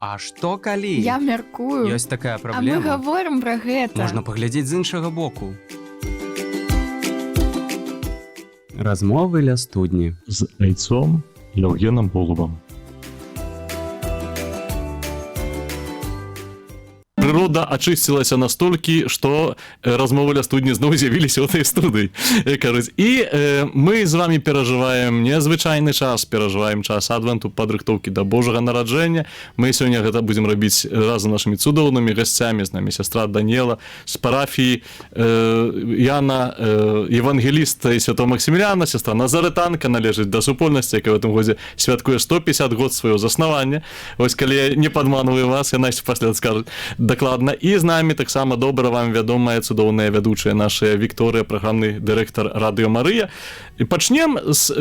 А што калі? Я мяркую. Ёсць такая А мы праблема. гаворым пра гэта. Можна паглядзець з іншага боку. Размовы ля студні. З айцом Євгеном Голубом. Природа очистилася настолькі, што размовы ля студні зноў з'явіліся ў этой студыі. І мы з вами перажываем незвычайны час, перажываем час адвенту, падрыхтоўкі да Божага нараджэння. Мы сёння гэта будзем рабіць разам з нашымі цудоўнымі гасцямі, з намі сястра Даніэла, з парафіі Яна, евангеліста і святого Максіміліана, сястра Назарэтанка, належыць да супольнасці, якая в этом годзе святкуе 150 год свайго заснавання. Вось калі я не падманваю вас, яна пасля скажа дакладна. І з намі таксама добра вам вядомая цудоўная вядучая наша Вікторыя, праграмны дырэктар Радыё Марыя. І пачнем з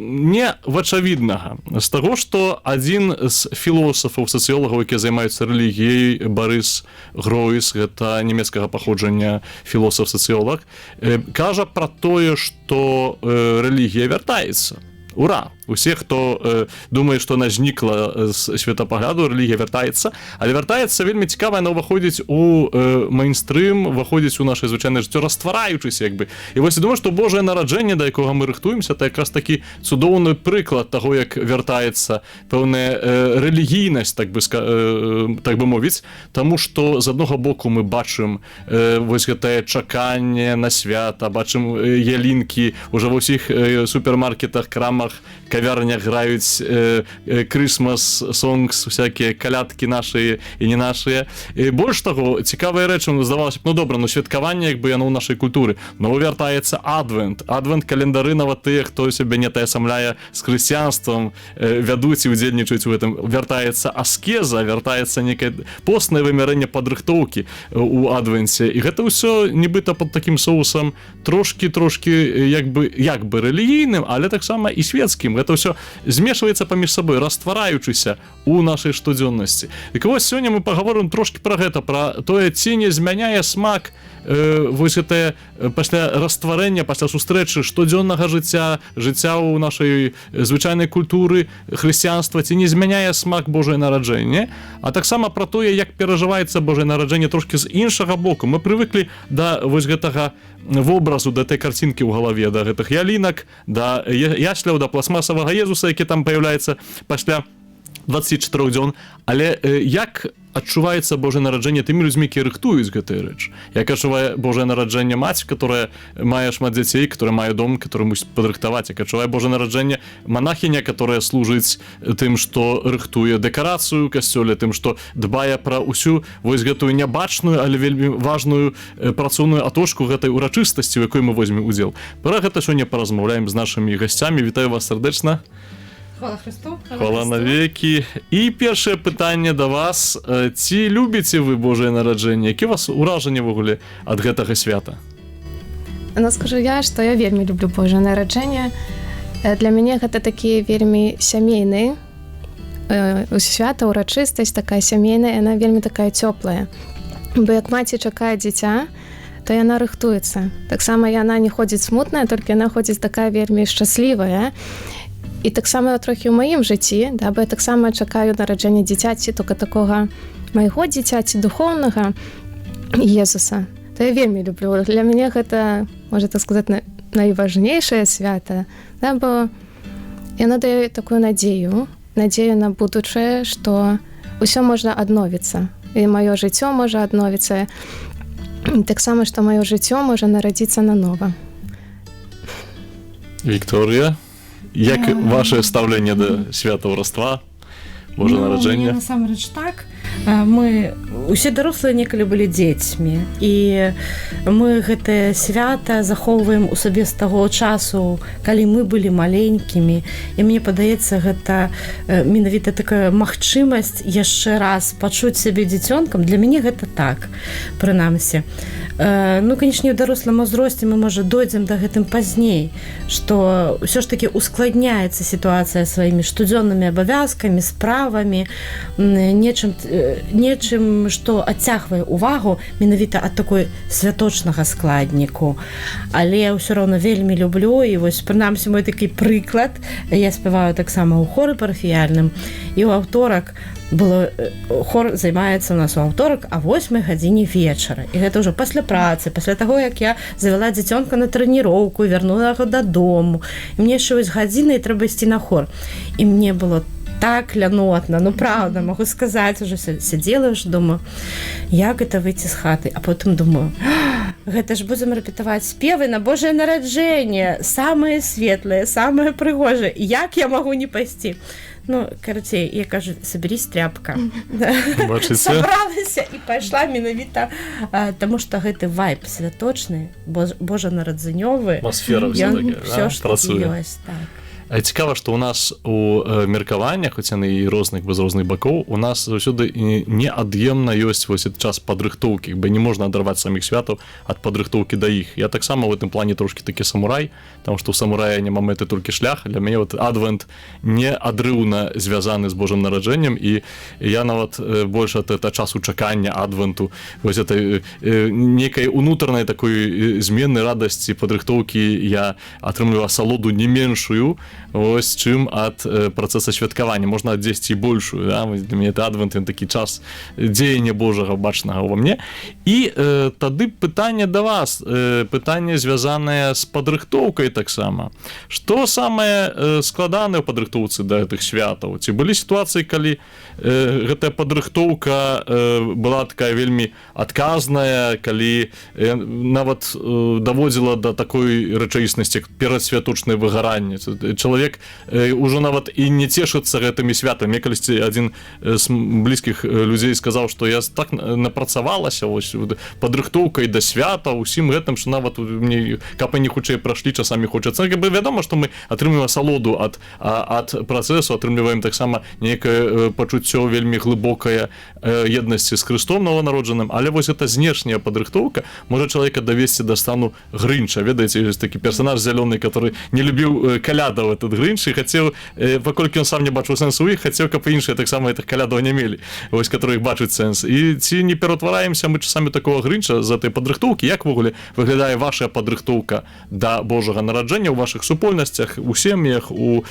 невачавіднага, з таго, што адзін з філосафаў, сацыёлагаў, якія займаюцца рэлігіяй, Барыс Гроіс, гэта нямецкага паходжання філосаф-сацыёлаг, кажа пра тое, што рэлігія вяртаецца. Ура! Усе, хто думае, што она знікла з светапагляду, рэлігія вяртаецца, але вяртаецца вельмі цікава, яна ўваходзіць у мейнстрым, ўваходзіць у наша звычайнае жыццё, раствараючыся, як бы. І вось я думаю, што Божае нараджэнне, да якога мы рыхтуемся, это якраз такі цудоўны прыклад таго, як вяртаецца пэўная рэлігійнасць, так бы мовіць, таму што з аднаго боку мы бачым вось гэтае чаканне на свята, бачым ялінкі уже ва ўсіх супермаркетах, крамах, кавярнях граюць Christmas songs, всякие калядкі нашыя і не нашыя. І больш таго, цікавая рэч, здавалася б, ну добра, ну святкаванне, як бы яно ў нашай культуры, но вяртаецца адвент. Адвент календары нават тыя, хто сябе не таясамляе з хрысціянствам, вядуць і ўдзельнічаюць у гэтым. Вяртаецца аскеза, вяртаецца некае постнае вымярэнне падрыхтоўкі у адвенце. І гэта ўсё нібыта пад такім соусам трошкі як бы рэлігійным, але таксама і свецкім. Гэта ўсё змешваецца паміж сабой, раствараючыся у нашай штодзённасці. І вось сёння мы пагаворым трошкі пра гэта, пра тое, ці не змяняе смак вось гэтае пасля растварэння, пасля сустрэчы штодзённага жыцця ў нашай звычайнай культуры хрысціянства, ці не змяняе смак Божае нараджэнне, а таксама пра тое, як перажываецца Божае нараджэнне трошкі з іншага боку. Мы прывыклі да вось гэтага вобразу, да этой картинкі ў галаве, да гэтых ялінак, да ясляў, да пластмасавага Езуса, які там паяўляецца пасля 24 дзён. Але як адчуваецца Божае нараджэнне тымі людзьмі, якія рыхтуюць гэтыя рэч? Як адчувае Божае нараджэнне маці, которая мае шмат дзяцей, которая мае дом, который мусіць падрыхтаваць? Як адчувае Божае нараджэнне манахіня, которая служыць тым, што рыхтуе дэкарацыю ў касцёле, тым, што дбае пра ўсю вось гэтую нябачную, але вельмі важную працоўную атошку гэтай урачыстасці, у якой мы возьмем удзел? Пра гэта сёння паразмаўляем з нашымі гасцямі. Вітаю вас сардэчна. Хвала Христу. Хвала навекі. І першае пытанне да вас. Ці любіце вы Божае нараджэнне? Які у вас уражанне ввогуле ад гэтага свята? Ну, скажу я, што я вельмі люблю Божае нараджэнне. Для мяне гэта такі вельмі сямейны свята, урачыстасць, такая сямейная, яна вельмі такая цёплая. Бо як маці чакае дзіця, то яна рыхтуецца. Таксама яна не ходзіць смутная, толькі яна ходзіць такая вельмі шчаслівая. І таксама трохі ў маім жыцці, да, бо я таксама чакаю нараджэння дзіцяці, толькі такога майго дзіцяці духоўнага Езуса. То я вельмі люблю. Для мяне гэта, можна так сказаць, найважнейшае свята, да, бо яно дае такую надзею на будучае, што ўсё можна адновіцца. І маё жыццё можа адновіцца. І таксама, што маё жыццё можа нарадзіцца нанова. Вікторія? Як ваше стаўленне да свята ўраства, Божае нараджэння? Мне насамрэч так. Мы усе дарослыя некалі былі дзецьмі, і мы гэтае свята захоўваем у сабе з таго часу, калі мы былі маленькімі, і мне падаецца, гэта менавіта такая магчымасць яшчэ раз пачуць сябе дзіцёнкам. Для мяне гэта так, прынамсі. Ну, канечне, у дарослым узросце мы, можа, дойдзем да гэтым пазней, што ўсё ж такі ускладняецца сітуацыя сваімі штодзённымі абавязкамі, справамі, нечым нечым, што адцягвае увагу менавіта ад такой святочнага складніку. Але ўсё роўна вельмі люблю, і вось прынамсі мой такі прыклад, я спяваю таксама ў хоры парафіяльным, і ў аўторак было, хор займаецца у нас у аўторак а 8 гадзіне вечара, і гэта ўжо пасля працы, пасля таго як я завяла дзіцёнка на трэніроўку, вярнула яго дадому, і мне яшчэ вось гадзіны і трэба ісці на хор, і мне было так лянотна, ну правда, могу сказаць, уже сядзела ж, думаю, як гэта выйти з хаты, а потым думаю, гэта ж будзем рэпетаваць спевы на Божае нараджэнне, самыя светлыя, самыя прыгожыя, як я магу не пайсці? Ну, карацей, я кажу, соберись, тряпка. Сабралася і пайшла менавіта, таму што гэты вайб святочны, божанарадзянёвы, атмасфера ўсё ж ёсць, так. Цікава, што ў нас у меркаваннях, хоць яны і розных без розных бакоў, у нас заўсёды неад'емна ёсць вось час падрыхтоўкі, бо не можна адарваць саміх святаў ад падрыхтоўкі да іх. Я таксама ў гэтым плане трошкі такі самурай, таму што ў самурая няма мэты толькі шлях. Для мяне вот адвент неадрыўна звязаны з Божым нараджэннем, і я нават больш ад часу чакання адвенту, вось этой некай унутранай такой змены радасці падрыхтоўкі я атрымліваю асалоду не меншую, ось чым ад працэса святкавання, можна адзесці і большую, да? Для мяне это адвент, ён такі час дзеяння Божага бачнага ўва мне. І тады пытанне да вас, пытанне звязанае з падрыхтоўкай таксама. Што самае складанае ў падрыхтоўцы да гэтых святаў? Ці былі сітуацыі, калі гэтая падрыхтоўка была такая вельмі адказная, калі нават даводзіла да такой рэчаіснасці перадсвяточнае выгаранне? Чалавек ужо нават і не цешыцца гэтымі святамі. Мне калісьці адзін з блізкіх людзей сказаў, што я так напрацавалася вось падрыхтоўкай да свята, усім гэтым, што нават мне каб не хутчэй прайшлі, часамі хочацца. Вядома, што мы атрымліваем асалоду ад працэсу, атрымліваем таксама нейкае пачуццё вельмі глыбокае еднасці з Хрыстом нованароджаным, але вось гэта знешняя падрыхтоўка можа чалавека давесці да стану Грынча. Ведаеце, ёсць такі персанаж зялёны, который не любіў калядаў этот Грынч і хацеў, паколькі ён сам не бачыў сэнсу ў іх, хацеў, каб іншыя таксама гэтых калядаў не мелі, вось которых бачыць сэнс. І ці не ператвараемся мы часамі такого Грынча з этой падрыхтоўкі? Як ввогуле выглядае ваша падрыхтоўка да Божага нараджэння ў вашых супольнасцях, у сем'ях, у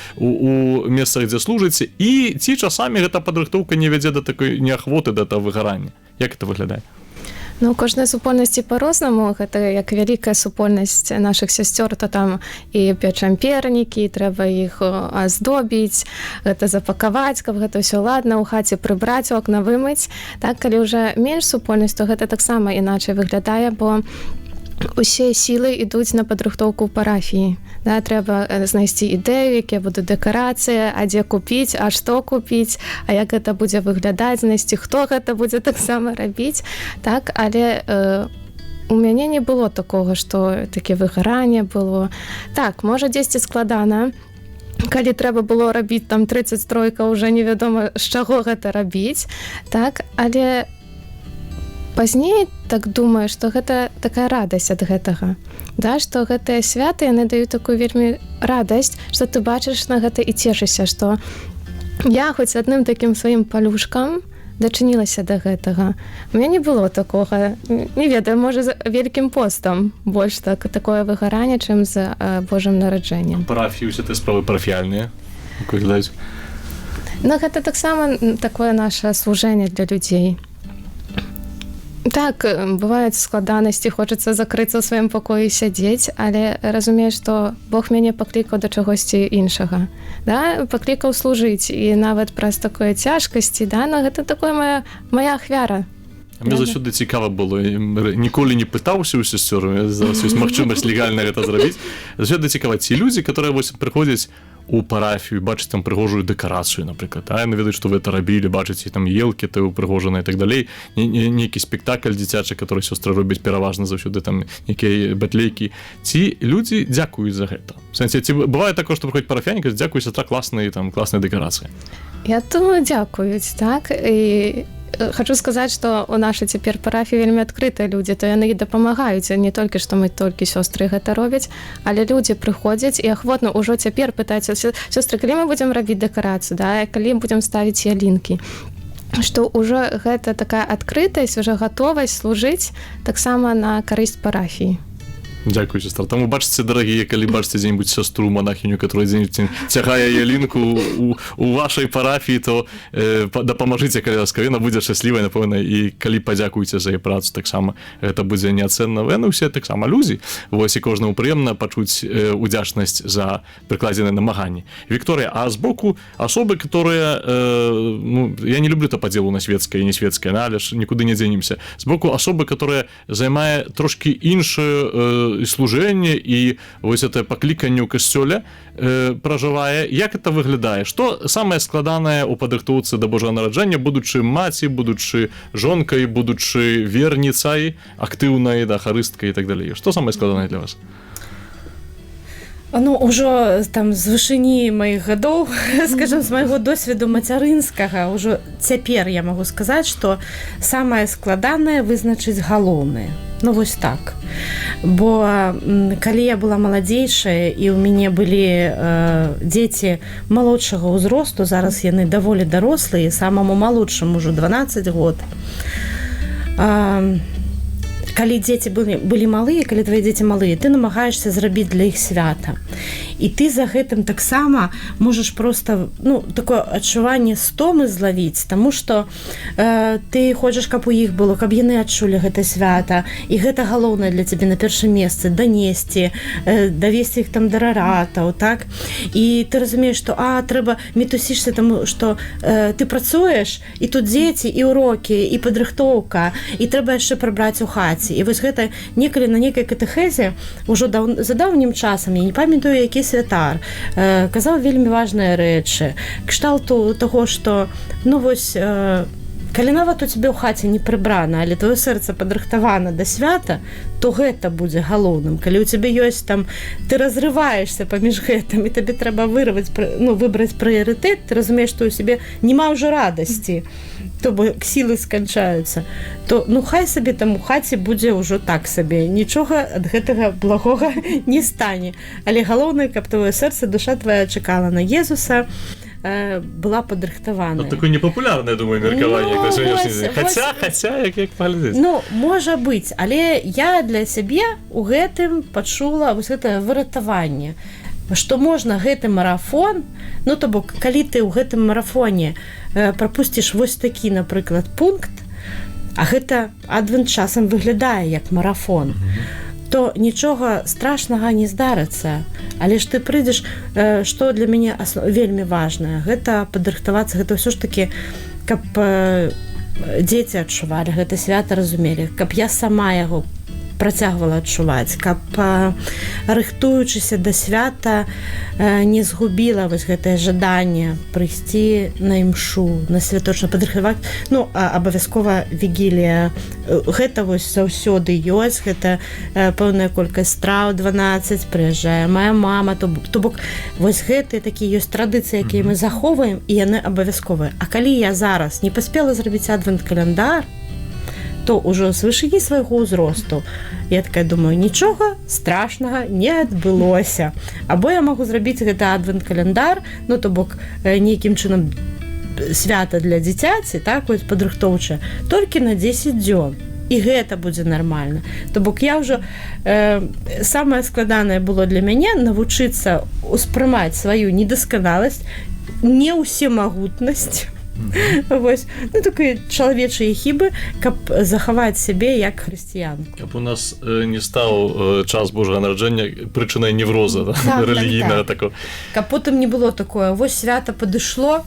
месцах, дзе служыце, і ці часамі гэта падрыхтоўка не вядзе да такой неахвоты, да этого выгарання? Як это выглядае? Ну, кожнай супольнасці па-рознаму, гэта як вялікая супольнасць нашых сясцёр, то там і печам пернікі, трэба іх аздобіць, гэта запакаваць, каб гэта ўсё ладна, ў хаце прыбраць, окна вымыць. Так, калі ўжо менш супольнасць, то гэта таксама іначай выглядае, бо усе сілы ідуць на падрыхтоўку ў парафіі. Да, трэба знайсці ідэю, якія будуць дэкарацыі, а дзе купіць, а што купіць, а як гэта будзе выглядаць, знайсці, хто гэта будзе таксама рабіць. Так, але у мяне не было такога, што такі выгаранне было. Так, можа, дзесьці складана, калі трэба было рабіць там 30 стройкаў, уже невядома, з чаго гэта рабіць. Так, але пазней так думаю, што гэта такая радасць ад гэтага, да, што гэтыя святы яны даюць такую вельмі радасць, што ты бачыш на гэта і цешыся, што я хоць адным такім сваім палюшкам дачынілася да гэтага. У мяне не было такога, не ведаю, можа, з Вялікім постам больш такое выгаранне, чым з Божым нараджэннем. Парафіі усе ты справы парафіяльныя, як выглядаюць? Ну, гэта таксама такое наше служэнне для людзей. Так, бываюць складанасці, хочацца закрыцца ў сваім пакоі і сядзець, але разумею, што Бог мяне паклікаў да чагосьці іншага. Да? Паклікаў служыць, і нават праз такое цяжкасці, да? Но гэта такое моя ахвяра. Мне заўсёды цікава было, ніколі не пытаўся ў сясцёр, зараз ёсць магчымасць легальна гэта зрабіць. Заўсёды цікава, ці людзі, которые прыходзяць у парафію, бачыць там прыгожую дэкарацыю, напрыклад, яны ведаюць, што вы это рабілі, бачыць там елкі упрыгожаныя і так далей, нейкі спектакль дзіцячы, который сёстры робяць пераважна заўсёды там нейкія батлейкі. Ці людзі дзякуюць за гэта? В сэнсе, ці бывае такое, што прыходзіць парафіяне, кажуць, дзякуй, сястра, класныя дэкарацыі. Я думаю, дзякуюць, так, і хочу сказаць, што у нашай цяпер парафіі вельмі адкрытыя людзі, то яны і дапамагаюць, не толькі, што мы толькі сёстры гэта робяць, але людзі прыходзяць і ахвотна ўжо цяпер пытаюцца, сёстры, калі мы будзем рабіць дэкарацыю, да, калі будзем ставіць ялінкі. што ўжо гэта такая адкрытасць, уже гатовасць служыць таксама на карысць парафіі. Дзякуй, сестра. Таму бачыце, дарагія, калі бачыце дзе-нибудь сястру монахіню, которая дзе-нибудь цягае ялінку у вашай парафіі, то дапамажыце, калі ласка, яна будзе шчаслівай, напэўна, і калі падзякуеце за яе працу, таксама гэта будзе неацэнна. Яны ўсе таксама людзі. Вось і кожнаму прыемна пачуць удзячнасць за прыкладзеныя намаганні. Вікторыя, а збоку асобы, которые, я не люблю падзелу на светскае і не светскае, але ж нікуды не дзенемся. Збоку асобы, которая займае трошкі іншую служэнне і вось это пакліканне ў касцёле пражывае. Як это выглядае? Што самае складанае ў падрыхтоўцы да Божага нараджэння, будучы маці, будучы жонкай, будучы верніцай, актыўнай, харысткай і так далей? Што самае складанае для вас? Ну, ўжо там з вышыні маіх гадоў, скажем, з майго досведу мацярынскага, ўжо цяпер я магу сказаць, што самае складанае вызначыць галоўнае. Ну, вось так. Бо калі я была маладзейшая і ў мяне былі дзеці малодшага ўзросту, зараз яны даволі дарослыя, самаму малодшаму ўжо 12 год. Калі дзеці былі малыя, калі твои дзеці малыя, ты намагаешься зрабіць для іх свята. І ты за гэтым таксама можаш просто, такое адчуванне стомы злавіць, таму што ты хочаш, каб у іх было, каб яны адчулі гэта свята, і гэта галоўнае для цябе на першым месцы, данесці, давесці іх там да раратаў, так? І ты разумееш, што трэба мітусішся, таму што ты працуеш, і тут дзеці, і урокі, і падрыхтоўка, і трэба яшчэ прабраць у хаце. І вось гэта некалі на нейкай катэхезе ўжо за даўнім часам, я не памятаю, які святар, казаў вельмі важныя рэчы, кшталту таго, што, калі нават у цябе ў хаце не прыбрана, але твоё сэрца падрыхтавана да свята, то гэта будзе галоўным. Калі ў цябе ёсць там, ты разрываешься паміж гэтым, і табе трэба выбраць прыярытэт, ты разумееш, што ў сябе няма ўжо радасці, то бок сілы сканчаюцца, то хай сабе там у хаце будзе ўжо так сабе, нічога ад гэтага благога не стане. Але галоўнае, каб твоё сэрца, душа твая чакала на Езуса, была падрыхтаваная. Такое непапулярнае, думаю, меркаванне. Хаця, як паглядзець. Можа быць, але я для сябе у гэтым пачула вось гэтае выратаванне, што можна гэты марафон, то бок, калі ты ў гэтым марафоне прапусціш вось такі, напрыклад, пункт, а гэта адвент часам выглядае як марафон, то нічога страшнага не здарыцца. Але ж ты прыйдзеш, што для мяне вельмі важнае, гэта падрыхтавацца, гэта ўсё ж такі, каб дзеці адчувалі гэта свята, разумелі, каб я сама яго працягвала адчуваць, каб рыхтуючыся да свята не згубіла вось гэтае жаданне прыйсці на імшу, на святочна падрыхтаваць. Абавязкова вігілія. Гэта вось заўсёды ёсць, гэта пэўная колькасць страў, 12, прыязджае моя мама, то бок вось гэтыя такія ёсць традыцыі, якія мы захоўваем, і яны абавязковыя. А калі я зараз не паспела зрабіць адвент-каляндар, то ўжо з вышыні свайго ўзросту я такая думаю, нічога страшнага не адбылося. Або я магу зрабіць гэты адвент-каляндар, то бок нейкім чынам свята для дзіцяці, так, вось падрыхтоўчае, толькі на 10 дзён. І гэта будзе нармальна. То бок я ўжо самае складанае было для мяне навучыцца успрымаць сваю недасканаласць, не ўсемагутнасць, вось, такія чалавечыя хібы, каб захаваць сябе як хрысціянку. Каб у нас не стаў час Божага нараджэння прычынай невроза, рэлігійнага такого. Каб потым не было такое, вось свята падышло,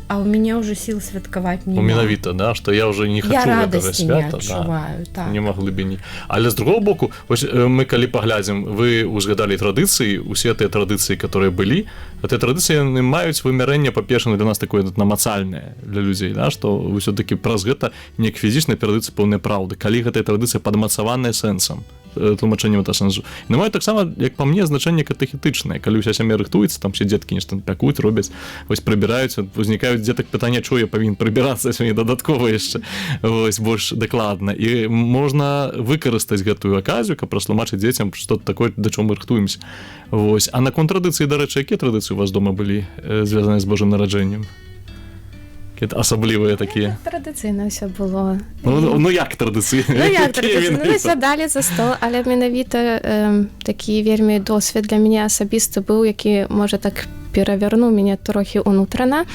а у мяне ўжо сіл святкаваць няма. Менавіта, што я ўжо не хачу гэтага свята. Я радасці не адчуваю, так. Няма глыбіні. Але з другого боку, вось мы калі паглядзім, вы узгадалі традыцыі, усе тыя традыцыі, которые былі, гэтыя традыцыі маюць вымярэнне, па-першае, для нас такое намацальнае для людзей, што ўсё-такі праз гэта неяк фізічна перадаюцца пэўныя праўды, калі гэтая традыцыя падмацаваная сэнсам, тлумачэннем гэта сэнсу. На маю таксама, як па мне, значэнне катэхетычнае. Калі ўся сям'я рыхтуецца, там все дзеткі нешта пякуць, робяць, вось прыбіраюць, узнікаюць дзетак пытанне, чого я павінен прыбірацца сёння дадаткова яшчэ, вось больш дакладна. І можна выкарыстаць гэтую аказію, каб растлумачыць дзецям, што такое, да чого мы рыхтуемся. Вось. А наконт традыцыі, дарэчы, якія традыцыі у вас дома былі звязаныя з Божым нараджэннем? Какие-то асаблівыя такія. Традыцыйна ўсё было. Ну як традыцыйна? Ну як традыцыйна? Ну, сядалі за стол, але менавіта такі вельмі досвед для мяне асабісты быў, які, можа, так перавярнуў мяне трохі ўнутрана,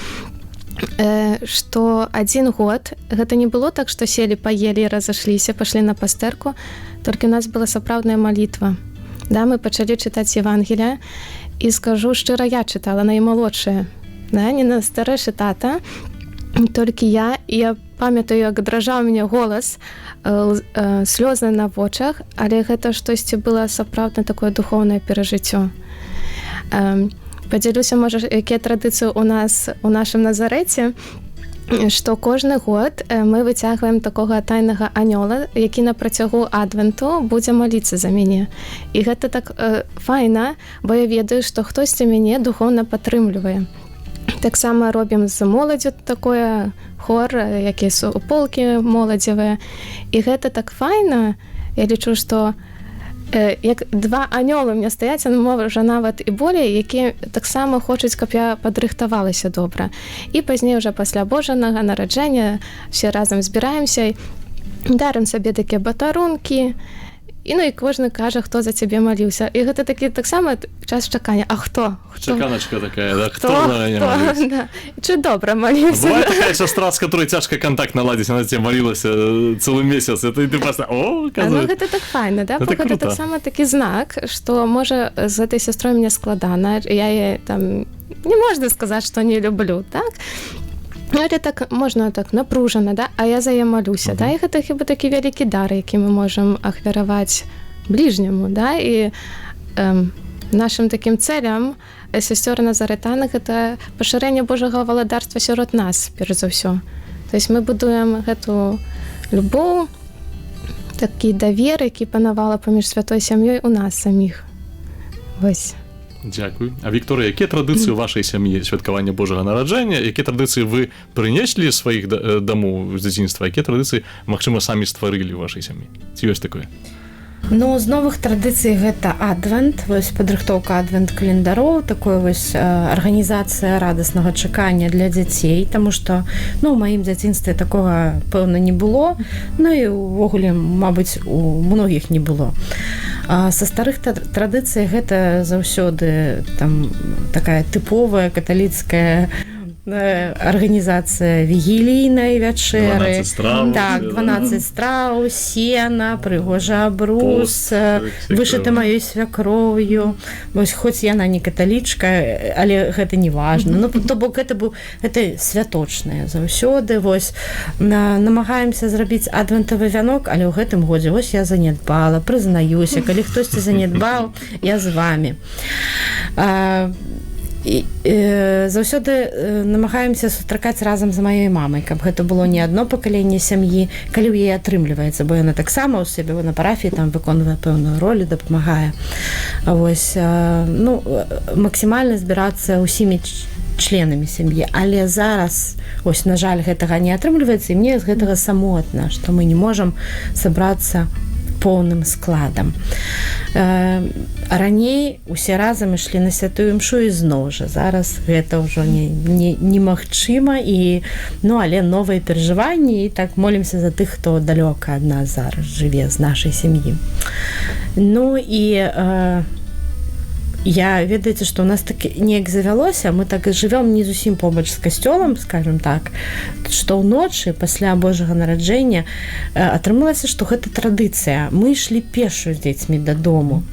што 1 год гэта не было так, што селі, паелі, разышліся, пашлі на пастэрку, толькі у нас была сапраўдная малітва. Да, мы пачалі чытаць Евангелія, і скажу шчыра, я чытала наймалодшая, да, не на старэйшы тата, толькі я памятаю, як дражаў мяне голас, слёзы на вочах, але гэта штосьці было сапраўдна такое духоўнае перажыццё. Падзялюся, можа, якія традыцыі у нас у нашым Назарэце, што кожны год мы выцягваем такога тайнага анёла, які на працягу адвенту будзе маліцца за мяне. І гэта так файна, бо я ведаю, што хтосьці мяне духоўна падтрымлівае. Таксама робім з моладзю такое хор, якія суполкі моладзевыя. І гэта так файна. Я лічу, што як 2 анёлы мне стаяць, можа нават і болей, якія таксама хочуць, каб я падрыхтавалася добра. І пазней уже пасля Божанага нараджэння все разам збіраемся, дарым сабе такія батарункі, і ну і кожны кажа, хто за цябе маліўся. І гэта такі таксама час чакання. А хто? Чаканачка такая, да? Хто за мяне маліўся? Да. Чи добра маліўся? Бывает такая сестра, з которой цяжка контакт наладзіць, она тебе малілася цэлы месяц, і ты просто, Ну гэта так файна, да? Бо гэта таксама такі знак, што, можа, з гэтай сястрой мне складана, я яе там не можна сказаць, што не люблю, так? Але так можна так напружана, да? А я за яе малюся, да? І гэта хіба такі вялікі дар, які мы можам ахвяраваць бліжняму, да? І нашым такім цэлям сясцёр Назарэтанак гэта пашырэнне Божага валадарства сярод нас, перш за ўсё. То есть мы будуем гэту любоў, такі давер, які панавала паміж святой сям'ёй у нас саміх. Вось. Дзякуй. А Вікторыя, якія традыцыі ў вашай сям'і святкавання Божага нараджэння? Якія традыцыі вы прынеслі з сваіх дамоў з дзяцінства? Якія традыцыі, магчыма, самі стварылі ў вашай сям'і? Ці ёсць такое? Ну, з новых традыцый гэта адвент, вось падрыхтоўка адвент-календароў, такое вось арганізацыя радаснага чакання для дзяцей, таму што, ну, у маім дзяцінстве такога, пэўна, не было, ну і ўвогуле, мабыць, у многіх не было. А са старых традыцый гэта заўсёды там такая тыповая каталіцкая арганізацыя вігілійнай вячэры. 12 страў. Так, 12 страў, сена, прыгожы абрус, вышыта маёй свякроўю. Вось хоць яна не каталічка, але гэта не важна. Ну, то бок гэта святочнае заўсёды. Вось намагаемся зрабіць адвентавы вянок, але ў гэтым годзе вось я занядбала, прызнаюся, калі хтосьці занядбаў, я з вамі. І заўсёды намагаемся сустракаць разам з маёй мамай, каб гэта было не адно пакаленне сям'і, калі ў яе атрымліваецца, бо яна таксама ў сябе на парафіі там выконвае пэўную ролю, дапамагае. Вось, ну, максімальна збірацца ўсімі членамі сям'і, але зараз, ось, на жаль, гэтага не атрымліваецца, і мне з гэтага самотна, што мы не можам сабрацца поўным складам. Раней усе разам ішлі на святую імшу і зноў жа. Зараз гэта ўжо немагчыма, і, ну, але новыя перажыванні, і так молімся за тых, хто далёка ад нас зараз жыве з нашай сям'і. Ну і я, ведаеце, што ў нас так неяк завялося, мы так і жывём не зусім побач з касцёлам, скажем так, што ўночы пасля Божага нараджэння атрымалася, што гэта традыцыя. Мы ішлі пешшу з дзецьмі дадому.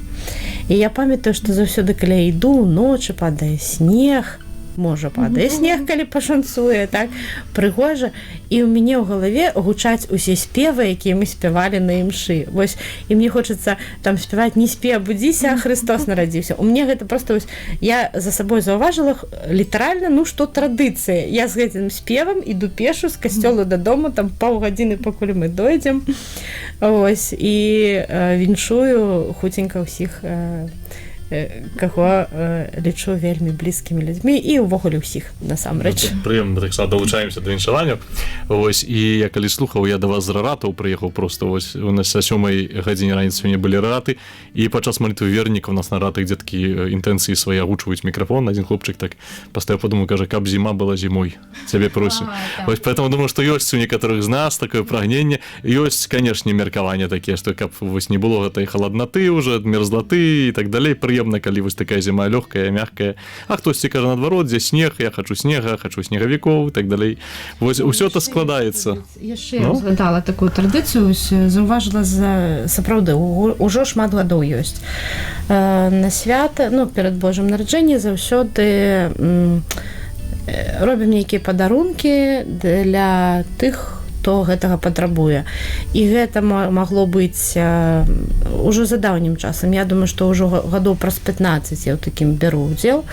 І я памятаю, што заўсёды, калі я іду, ночы падае снег, можа падае снег, калі пашанцуе, так, прыгожа, і ў мяне ў галаве гучаць усе спевы, якія мы спявалі на імшы. Вось, і мне хочацца там спяваць «Не спі, абудзіся, Христос нарадзіўся». У мяне гэта просто, вось, я за сабой заўважыла літаральна, ну, што традыцыя. Я з гэтым спевам іду пешу з касцёла дадому, там паўгадзіны, пакуль мы дойдзем, ось, і віншую хуценька ўсіх каго лічу вельмі блізкімі людзьмі і ўвогуле ўсіх насамрэч. Прыемна, так само далучаемся да віншавання. Вось, і я калі слухаў, я да вас з раратаў прыехаў просто, вось, у нас о 7 гадзіне раніцы сёння былі рараты, і падчас малітвы вернікаў у нас на ратах дзеткі інтэнцыі свае агучваюць мікрафон, адзін хлопчык так пастаянна падумаў, кажа, каб зіма была зімой, цябе просім. Вось, поэтому думаю, што ёсць у некаторых з нас такое прагненне, ёсць, канешне, меркаванне такія, што каб вось не было гэтай халаднаты ўжо, мерзлаты і так далей, прыемна, калі вось такая зіма лёгкая, мягкая. А хтосьці кажа наадварот, дзе снег, я хачу снега, хачу снегавікоў і так далей. Вось усё это складаецца. Яшчэ я згадала такую традыцыю, заўважыла сапраўды, ужо шмат гадоў ёсць. На свята, ну, перад Божым нараджэннем заўсёды робім нейкія падарункі для тых, хто гэтага патрабуе. І гэта магло быць ужо за даўнім часам. Я думаю, што ўжо гадоў праз 15 я ў такім бяру ўдзел.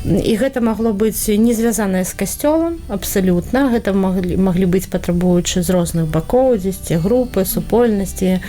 І гэта магло быць не звязанае з касцёлам, абсалютна. Гэта маглі быць патрабуючы з розных бакоў, дзесьці групы, супольнасці.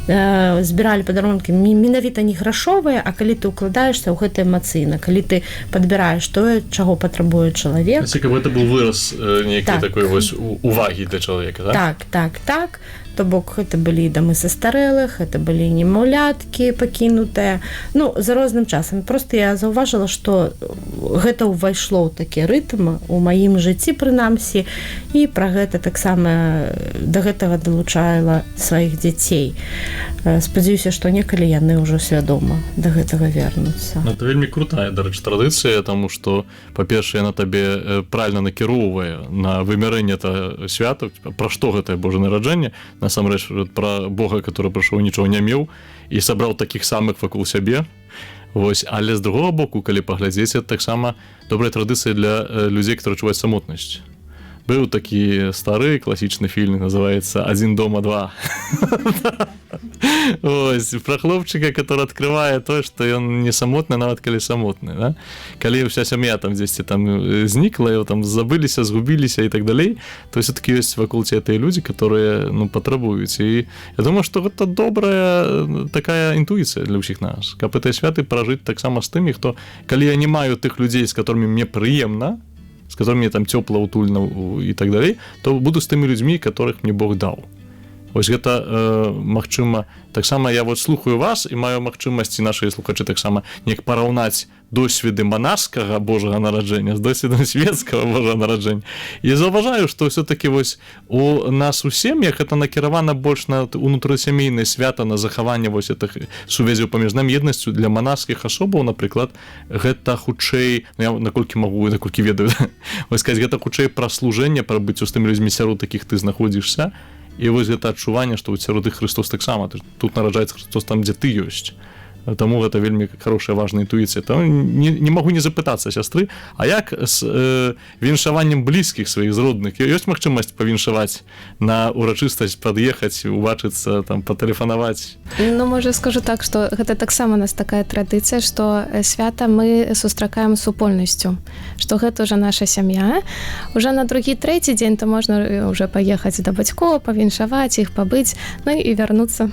Збіралі падарункі менавіта не грашовыя, а калі ты ўкладаешся ў гэта эмацыйна, калі ты падбіраеш тое, чаго патрабуе чалавек. Каб гэта быў выраз нейкай такой вось увагі для чалавека. Так. То бок гэта былі дамы састарэлых, гэта былі немаўляткі пакінутыя. Ну, за розным часам. Просто я заўважыла, што гэта ўвайшло ў такі рытм у маім жыцці прынамсі, і пра гэта таксама да гэтага далучала сваіх дзяцей. Спадзяюся, што некалі яны ўжо свядома да гэтага вернуцца. Это вельмі крутая, дарэчы, традыцыя, таму што, па-першае, яна табе правільна накіроўвае на вымярэнне свята, пра што гэтае Божае нараджэнне, насамрэч пра Бога, который прыйшоў, нічога не меў і сабраў такіх самых вакол сябе. Вось, але з другого боку, калі паглядзець, это таксама добрая традыцыя для людзей, которые адчуваюць самотнасць. Быў такі стары класічны фільм, называецца «Адзін дома 2». Ось, пра хлопчыка, который адкрывае тое, што ён не самотны, нават калі самотны, да? Калі ўся сям'я там дзесьці там знікла, его там забыліся, згубіліся і так далей, то все-таки ёсць вакол цябе тыя людзі, которые, ну, патрабуюць. І я думаю, што гэта добрая такая інтуіцыя для ўсіх нас, каб гэтыя святы пражыць таксама з тымі, хто, калі я не маю тых людзей, з которымі мне прыемна, с которыми там тёпла, утульна і так далей, то буду з тымі людзьмі, которых мне Бог даў. Вось гэта, магчыма, таксама я вот слухаю вас і маю магчымасці нашыя слухачы таксама неяк параўнаць досведы манаскага Божага нараджэння з досведам светскага Божага нараджэння. І заўважаю, што ўсё-такі вось у нас у сем'ях гэта накіравана больш на унутрысямейнае свята, на захаванне вось гэтых сувязяў паміж намі, еднасцю. Для манаскіх асобаў, напрыклад, гэта хутчэй, ну, я наколькі магу, наколькі ведаю, вось сказаць, гэта хутчэй пра служэнне, пра быццё з тымі людзьмі, сярод такіх ты знаходзішся. І вось гэта адчуванне, што сярод іх Христос таксама. Тут нараджаецца Христос там, дзе ты ёсць. Таму гэта вельмі хорошая, важная інтуіцыя. Таму не магу не запытацца, сястры, а як з віншаваннем блізкіх сваіх з родных? Ёсць магчымасць павіншаваць на урачыстасць, пад'ехаць, убачыцца, там, патэлефанаваць? Ну, можа, скажу так, што гэта таксама у нас такая традыцыя, што свята мы сустракаем супольнасцю, што гэта ўжо наша сям'я. Уже на другі, трэці дзень то можна ўжо паехаць да бацькоў, павіншаваць іх, пабыць, ну і вярнуцца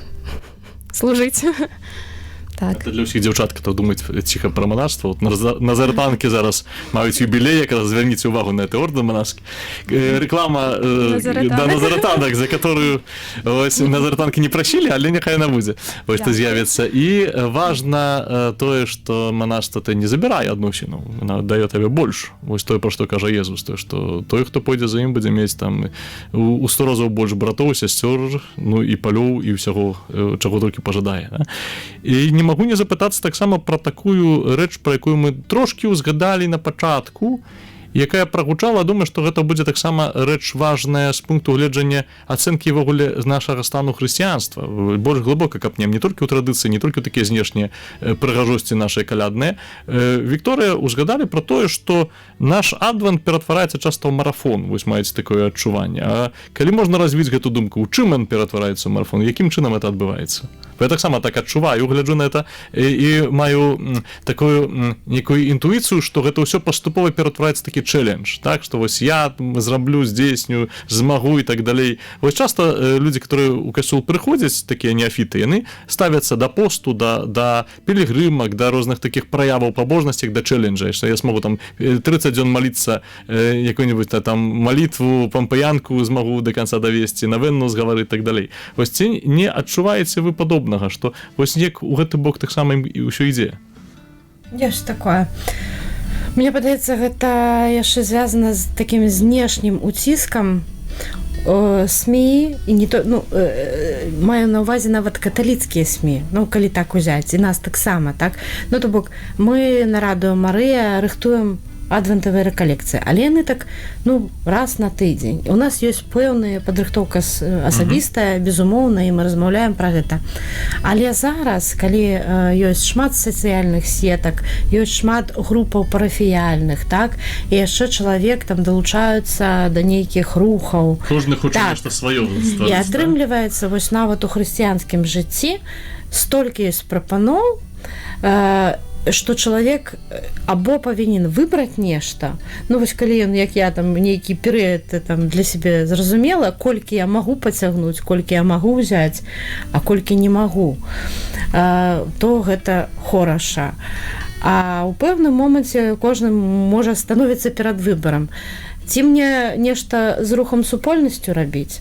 служыць. Так. Это для ўсіх дзяўчат, хто думаюць ціха пра манашства. Вот назаратанкі зараз маюць юбілей, якраз звярніце ўвагу на гэты ордэн манашкі. Реклама да назаратанак, за которую назаратанкі не прасілі, але няхай яна будзе. Вось то з'явіцца. І важна тое, што манаштва ты не забірае адносіну, яна дае табе больш. Вось тое, пра што кажа Езус, тое, што той, хто пойдзе за ім, будзе мець там у 100 разоў больш братоў, сясцёр, ну і палёў, і ўсяго, чаго толькі пажадае. І не магу не запытацца таксама пра такую рэч, пра якую мы трошкі ўзгадалі на пачатку, якая прагучала. Думаю, што гэта будзе таксама рэч важная з пункту гледжання ацэнкі ўвогуле з нашага стану хрысціянства. Больш глыбока капнем, не толькі ў традыцыі, не толькі ў такія знешнія прыгажосці нашай калядныя. Вікторыя узгадалі пра тое, што наш адвент ператвараецца часта ў марафон. Вось маеце такое адчуванне. А калі можна развіць гэту думку, у чым ён ператвараецца ў марафон, якім чынам это адбываецца? Я таксама так адчуваю, гляджу на это і маю такую некую інтуіцыю, што гэта ўсё паступова ператвараецца такі челлендж, так, что вось я зраблю, здзейсню, змагу і так далей. Вось часто людзі, которые у касцёл прыходзяць, такія неафіты, яны ставяцца да посту, да пілігрымак, да розных такіх праяваў пабожнасцях, да челленджа, што я смогу там 30 дзён маліцца якую-нибудь там малітву, пампаянку змагу до конца давесці, навенну згаварыць і так далей. Вось ці не адчуваеце вы падобнага, што вось неяк у гэты бок таксама і ўсё ідзе? Ёсць такое. Мне падаецца, гэта яшчэ звязана з такім знешнім уціскам СМІ, і не то, маю на ўвазе нават каталіцкія СМІ, калі так узяць, і нас таксама, так? То бок, мы на Радыё Марыя рыхтуем адвентавыя рэкалекцыі, але яны так, раз на тыдзень. У нас ёсць пэўная падрыхтоўка асабістая, безумоўна, і мы размаўляем пра гэта. Але зараз, калі ёсць шмат сацыяльных сетак, ёсць шмат групаў парафіяльных, так, і яшчэ чалавек там далучаюцца да нейкіх рухаў. Кожны хоча нешта сваё стварыць. І атрымліваецца, вось нават у хрысціянскім жыцці столькі ёсць прапаноў, што чалавек або павінен выбраць нешта, вось калі ён, як я, там нейкі перыяд там для сябе зразумела, колькі я магу пацягнуць, колькі я магу ўзяць, а колькі не магу, то гэта хораша. А ў пэўным моманце кожны можа становіцца перад выбарам. Ці мне нешта з рухам супольнасцю рабіць,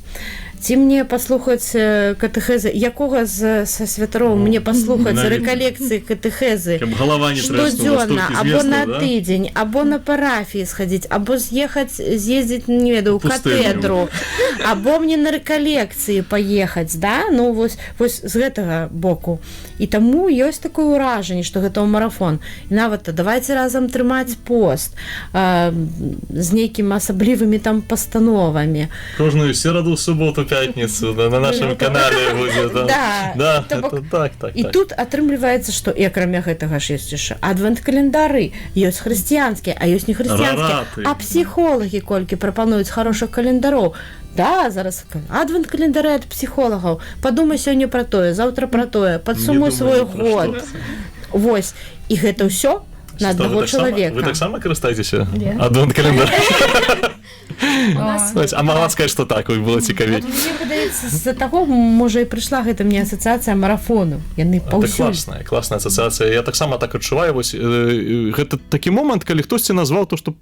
ці мне паслухаць катэхезы, якога са святароў мне паслухаць рэкалекцыі катэхезы штодзённа, або на тыдзень, або на парафіі схадзіць, або з'ездзіць, не ведаю, у катедру, або мне на рэкалекцыі паехаць, да? Вось з гэтага боку. І таму ёсць такое ўражанне, што гэта ў марафон. І нават давайце разам трымаць пост з нейкімі асаблівымі там пастановамі. Кожную сераду, суботу, пятніцу на нашым канале будзе. Да, так. І тут атрымліваецца, што і акрамя гэтага ж ёсць яшчэ адвент-календары, ёсць хрысціянскія, а ёсць не хрысціянскія, а псіхолагі колькі прапануюць хорошых календароў. Да, зараз адвент-календары ад псіхолагаў. Падумай сёння пра тое, заўтра пра тое, падсумуй свой год. Вось, і гэта ўсё на аднаго чалавека. Вы таксама карыстаецеся адвент-календарам? А могла сказаць, што так, было цікавей. Мне падаецца, з-за таго, можа, і прыйшла гэта мне асацыяцыя марафону. Яны паўсюль. Класная асацыяцыя. Я таксама так адчуваю, вось гэта такі момант, калі хтосьці назваў то, што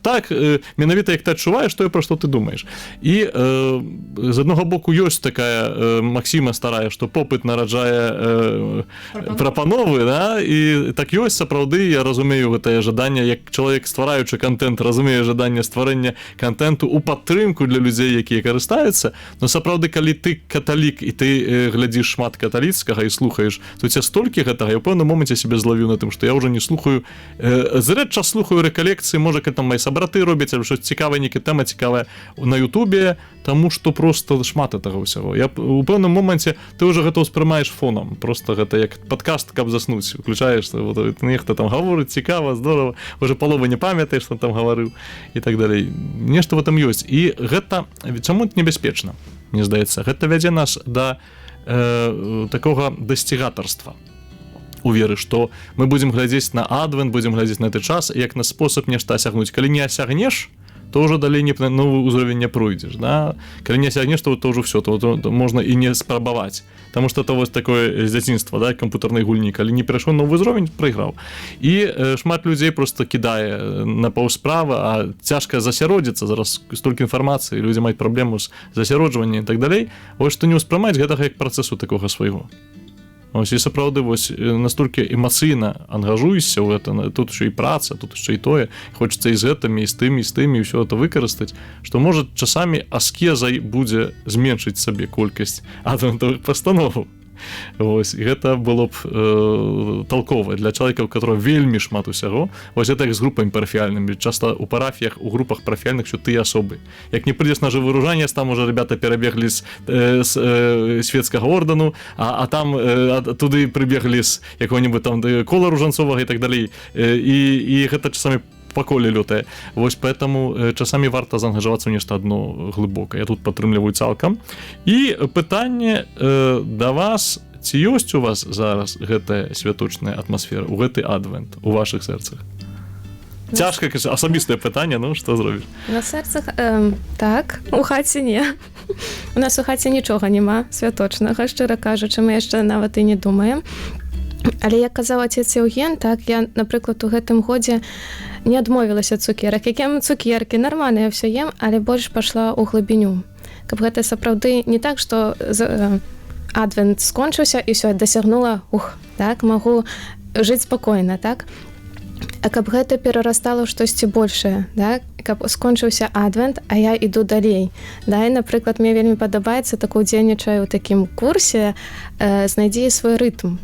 так, менавіта як ты адчуваеш, тое, пра што ты думаеш. І з аднаго боку ёсць такая максіма старая, што попыт нараджае прапановы, і так ёсць, сапраўды, я разумею гэтае жаданне, як чалавек, ствараючы контент, разумее жаданне стварэння контенту у падтрымку для людзей, якія карыстаюцца. Но сапраўды, калі ты каталік і ты глядзіш шмат каталіцкага і слухаеш, то ця столькі гэтага, я ў пэўным моменце себе злавіў на тым, што я ўжо не слухаю, зрэдка слухаю рэкалекцыі, можа, там мои сабраты робяць, або щось цікавае, нейкая тэма цікавая на Ютубе, таму што просто шмат гэтага ўсяго. Я у пэўным моменце ты ўжо гэта ўспрымаеш фонам, просто гэта як падкаст, каб заснуць, уключаеш, нехта там гаворыць, цікава, здорово, уже палова не памятаеш, што там гаварыў і так далей. Нешта в этом ёсць. І гэта, чаму небяспечна, мне здаецца, гэта вядзе нас да такога дасцігатарства у веры, што мы будзем глядзець на адвент, будзем глядзець на гэты час, як на спосаб нешта асягнуць. Калі не асягнеш, то ўжо далей на новы ўзровень не пройдзеш, да? Калі не асягнеш, то ўжо ўсё, то можна і не спрабаваць. Таму што это вось такое з дзяцінства, да, кампутарнай гульні, калі не перайшоў новы ўзровень, прайграў. І шмат людзей просто кідае на паўсправы, а цяжка засяродзіцца, зараз столькі інфармацыі, людзі маюць праблему з засяроджваннем і так далей. Вось што не ўспрымаць гэтага як працэсу такога свайго. Ось і сапраўды вось настолькі эмацыйна ангажуешся ў гэта, тут еще і праца, тут яшчэ і тое, хочацца і з гэтымі, і з тымі, і ўсё это выкарыстаць, што можа часамі аскезай будзе зменшыць сабе колькасць адвентавых пастановаў. Вось, і гэта было б толкова для чалавека, у которого вельмі шмат усяго. Вось гэта як з групамі парафіяльнымі. Часта у парафіях, у групах парафіяльных що тыя асобы. Як не прыйдзеш на жывы ружанец, там уже ребята перабеглі з светскага ордэну, а там туды прыбеглі з якого-нибудь там кола ружанцовага і так далей. І гэта часамі па коле лётае. Вось поэтому часамі варта заангажавацца ў нешта адно глыбока. Я тут падтрымліваю цалкам. І пытанне да вас, ці ёсць у вас зараз гэтая святочная атмасфера, у гэты адвент у вашых сэрцах? Цяжка, кажа, асабістае пытанне, ну што зробіш? На сэрцах так, у хаце не. У нас у хаце нічога няма святочнага, шчыра кажучы, мы яшчэ нават і не думаем. Але як казаў отец Еўген, так, я, напрыклад, у гэтым годзе не адмовілася ад цукерак. Як ем цукеркі, нармальна я ўсё ем, але больш пайшла ў глыбіню. Каб гэта сапраўды не так, што адвент скончыўся і ўсё, дасягнула, так, магу жыць спакойна, так? А каб гэта перарастала ў штосьці большае, да? Каб скончыўся адвент, а я іду далей. Да? І, напрыклад, мне вельмі падабаецца, так удзельнічаю ў такім курсе «Знайдзі свой рытм».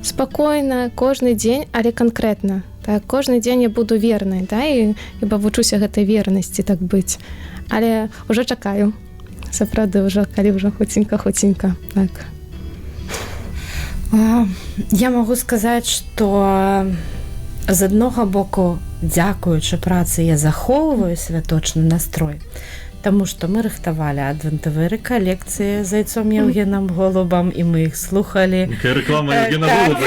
Спакойна, кожны дзень, але канкрэтна. Так? Кожны дзень я буду вернай, да? І павучуся гэтай вернасці, так быць. Але ўжо чакаю. Сапраўды, калі ўжо хуценька. Так. Я магу сказаць, што з аднога боку, дзякуючы працы, я захоўваю святочны настрой, таму што мы рыхтавалі адвентавыя рэкалекцыі з айцом Еўгенам Голубам, і мы іх слухалі. Рэклама Еўгена Голуба.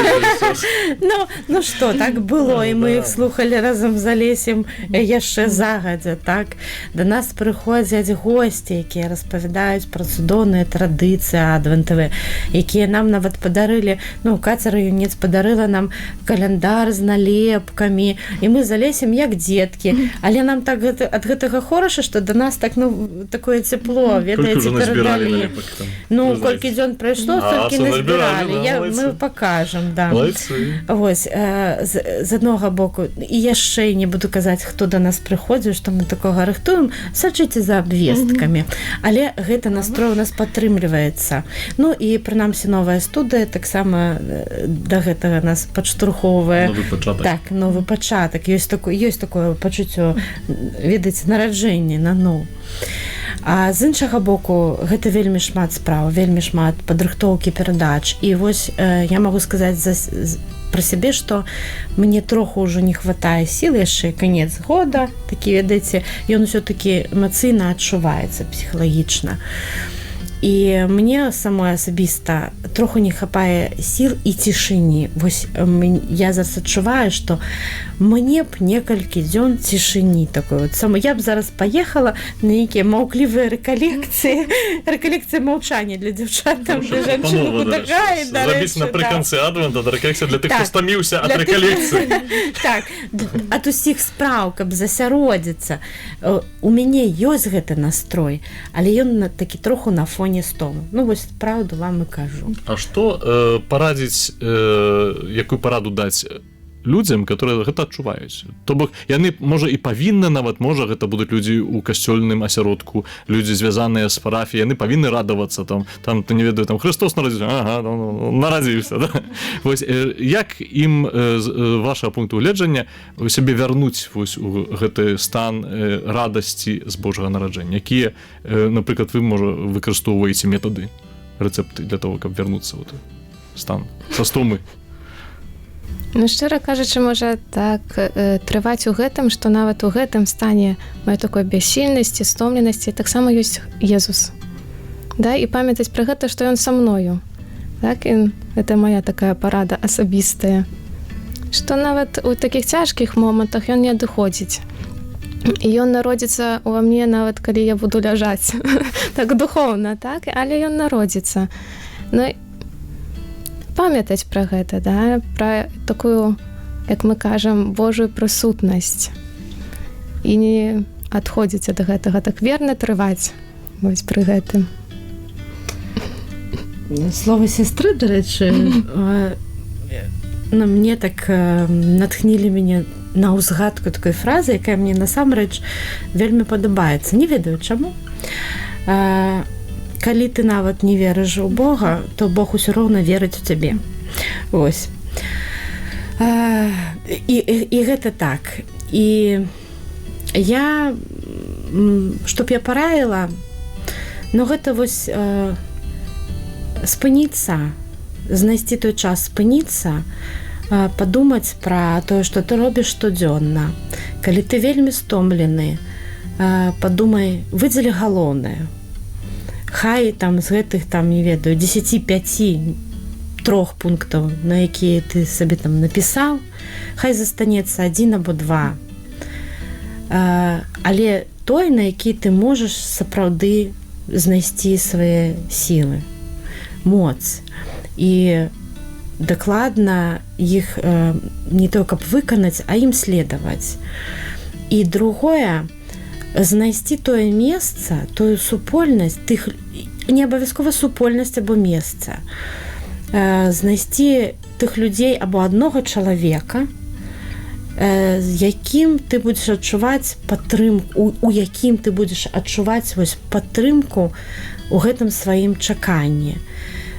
Ну што, так было, і мы іх слухалі разам з Алесем яшчэ загадзя, так. Да нас прыходзяць госці, якія распавядаюць пра цудоўныя традыцыі адвентавыя, якія нам нават падарылі, Каця Раюнец падарыла нам каляндар з налепкамі, і мы з Алесем як дзеткі, але нам так ад гэтага хораша, што да нас так, такое цепло, ведаеце, перадалі. Колькі дзён прайшло, столькі назбіралі. Мы пакажам, да. Вось, з аднога боку, і яшчэ не буду казаць, хто да нас прыходзіў, што мы такога рыхтуем, сачыце за абвесткамі. Але гэты настрой у нас падтрымліваецца. І, прынамсі, новая студыя таксама да гэтага нас падштурхоўвае. Новы пачатак. Так, новы пачатак. Ёсць такое пачуццё, ведаеце, нараджэнне на ну. А з іншага боку, гэта вельмі шмат спраў, вельмі шмат падрыхтоўкі перадач. І вось я магу сказаць пра сябе, што мне троху ўжо не хватае сіл, яшчэ канец года, такі, ведаеце, ён усё-такі эмацыйна адчуваецца псіхалагічна. І мне самой асабіста троху не хапае сіл і цішыні. Вось я зараз адчуваю, што мне б некалькі дзён цішыні такой. Я б зараз паехала на нейкія маўклівыя рэкалекцыі маўчання для дзяўчат, там, для жанчын у Будагаі. Зрабіць напрыканцы адвента рэкалекцыя для тых, хто стаміўся ад рэкалекцыі. Так, ад усіх спраў, каб засяродзіцца. У мяне ёсць гэты настрой, але ён такі троху на фоне стому. Вось праўду вам і кажу. А што парадзіць, якую параду даць людзям, которые гэта адчуваюць? То бок, яны, можа, і павінны нават, можа, гэта будуць людзі ў касцёльным асяродку, людзі, звязаныя з парафіяй, яны павінны радавацца, там, ты не ведаю, там, Христос нарадзіўся, нарадзіўся, да? Вось, як ім, вашага пункту гледжання, сябе вярнуць вось у гэты стан радасці з Божага нараджэння? Якія, напрыклад, вы, можа, выкарыстоўваеце метады, рэцэпты для того, каб вярнуцца ў стан са стомы? Шчыра кажучы, можа так трываць у гэтым, што нават у гэтым стане мае такой бяссільнасці, стомленасці, таксама ёсць Езус. Да? І памятаць пра гэта, што ён са мною. Так? І гэта моя такая парада асабістая. Што нават у такіх цяжкіх момантах ён не адыходзіць. І ён народзіцца ува мне нават калі я буду ляжаць. Так духоўна, так? Але ён народзіцца. Памятаць пра гэта, да? Пра такую, як мы кажам, Божую прысутнасць. І не адходзіць ад гэтага, так верна трываць вось пры гэтым. Слова сестры, дарэчы, мне так натхнілі мяне на ўзгадку такой фразы, якая мне насамрэч вельмі падабаецца. Не ведаю чаму. Калі ты нават не верыш у Бога, то Бог усё роўна верыць у цябе. Вось. І гэта так. І я, што б я параіла, гэта вось спыніцца, знайсці той час спыніцца, падумаць пра тое, што ты робіш штодзённа. Калі ты вельмі стомлены, падумай, выдзелі галоўнае. Хай там з гэтых, там, не ведаю, 10-5 3 пунктаў, на якія ты сабе там напісаў, хай застанецца 1 або 2 але той, на який ты можаш сапраўды знайсці свае сілы, моц. І дакладна іх не то, каб выканаць, а ім следаваць. І другое, знайсці тое месца, тую супольнасць, тых, не абавязкова супольнасць або месца, знайсці тых людзей або аднога чалавека, з якім ты будзеш адчуваць падтрымку, у якім ты будзеш адчуваць вось падтрымку у гэтым сваім чаканні,